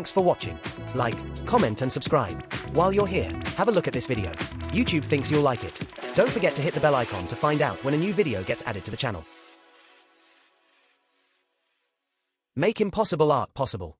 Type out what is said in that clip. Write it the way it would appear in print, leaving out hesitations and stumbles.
Thanks for watching. Like, comment and subscribe. While you're here, have a look at this video. YouTube thinks you'll like it. Don't forget to hit the bell icon to find out when a new video gets added to the channel. Make impossible art possible.